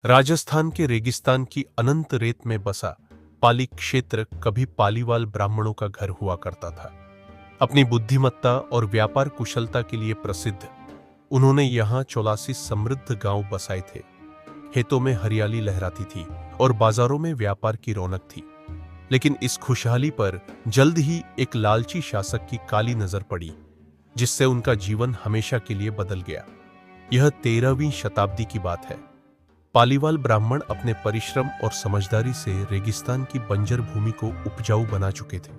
राजस्थान के रेगिस्तान की अनंत रेत में बसा पाली क्षेत्र कभी पालीवाल ब्राह्मणों का घर हुआ करता था। अपनी बुद्धिमत्ता और व्यापार कुशलता के लिए प्रसिद्ध उन्होंने यहाँ 84 समृद्ध गांव बसाए थे। खेतों में हरियाली लहराती थी और बाजारों में व्यापार की रौनक थी। लेकिन इस खुशहाली पर जल्द ही एक लालची शासक की काली नजर पड़ी, जिससे उनका जीवन हमेशा के लिए बदल गया। यह 13वीं शताब्दी की बात है। पालीवाल ब्राह्मण अपने परिश्रम और समझदारी से रेगिस्तान की बंजर भूमि को उपजाऊ बना चुके थे।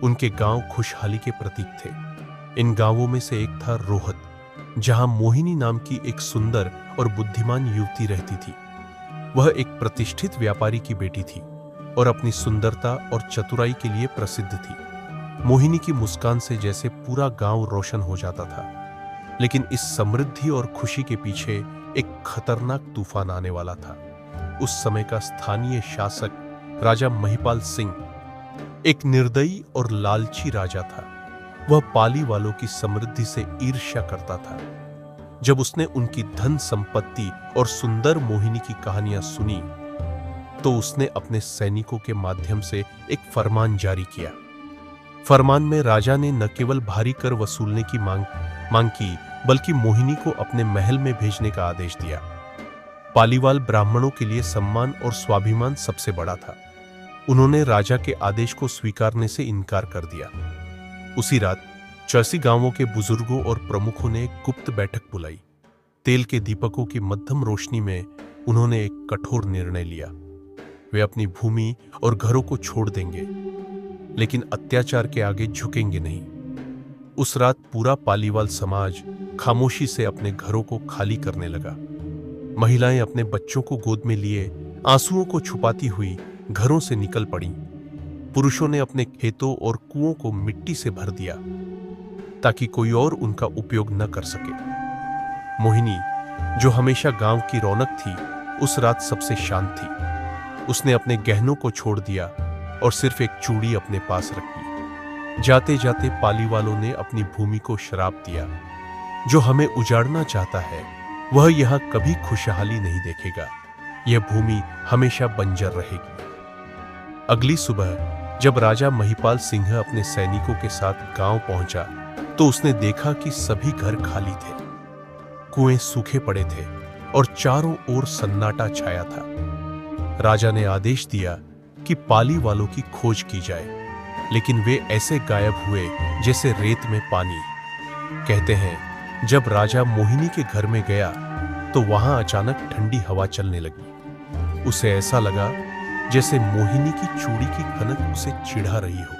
उनके गांव खुशहाली के प्रतीक थे। इन गांवों में से एक था रोहत, जहां मोहिनी नाम की एक सुंदर और बुद्धिमान युवती रहती थी। वह एक प्रतिष्ठित व्यापारी की बेटी थी और अपनी सुंदरता और चतुराई के लिए प्रसिद्ध थी। मोहिनी की मुस्कान से जैसे पूरा गांव रोशन हो जाता था। लेकिन इस समृद्धि और खुशी के पीछे एक खतरनाक तूफान आने वाला था। उस समय का स्थानीय शासक राजा महिपाल सिंह एक निर्दयी और लालची राजा था। वह पाली वालों की समृद्धि से ईर्ष्या करता था। जब उसने उनकी धन संपत्ति और सुंदर मोहिनी की कहानियां सुनी, तो उसने अपने सैनिकों के माध्यम से एक फरमान जारी किया। फरमान में राजा ने न केवल भारी कर वसूलने की मांग की, बल्कि मोहिनी को अपने महल में भेजने का आदेश दिया। पालीवाल ब्राह्मणों के लिए सम्मान और स्वाभिमान सबसे बड़ा था। उन्होंने राजा के आदेश को स्वीकारने से इनकार कर दिया। उसी रात 84 गांवों के बुजुर्गों और प्रमुखों ने एक गुप्त बैठक बुलाई। तेल के दीपकों की मध्यम रोशनी में उन्होंने एक कठोर निर्णय लिया। वे अपनी भूमि और घरों को छोड़ देंगे, लेकिन अत्याचार के आगे झुकेंगे नहीं। उस रात पूरा पालीवाल समाज खामोशी से अपने घरों को खाली करने लगा। महिलाएं अपने बच्चों को गोद में लिए आंसुओं को छुपाती हुई घरों से निकल पड़ीं। पुरुषों ने अपने खेतों और कुओं को मिट्टी से भर दिया, ताकि कोई और उनका उपयोग न कर सके। मोहिनी, जो हमेशा गांव की रौनक थी, उस रात सबसे शांत थी। उसने अपने गहनों को छोड़ दिया और सिर्फ एक चूड़ी अपने पास रखी। जाते जाते पालीवालों ने अपनी भूमि को श्राप दिया, जो हमें उजाड़ना चाहता है वह यहां कभी खुशहाली नहीं देखेगा। यह भूमि हमेशा बंजर रहेगी। अगली सुबह जब राजा महिपाल सिंह अपने सैनिकों के साथ गांव पहुंचा, तो उसने देखा कि सभी घर खाली थे। कुएं सूखे पड़े थे और चारों ओर सन्नाटा छाया था। राजा ने आदेश दिया कि पाली वालों की खोज की जाए, लेकिन वे ऐसे गायब हुए जैसे रेत में पानी। कहते हैं, जब राजा मोहिनी के घर में गया तो वहां अचानक ठंडी हवा चलने लगी। उसे ऐसा लगा जैसे मोहिनी की चूड़ी की खनक उसे चिढ़ा रही हो।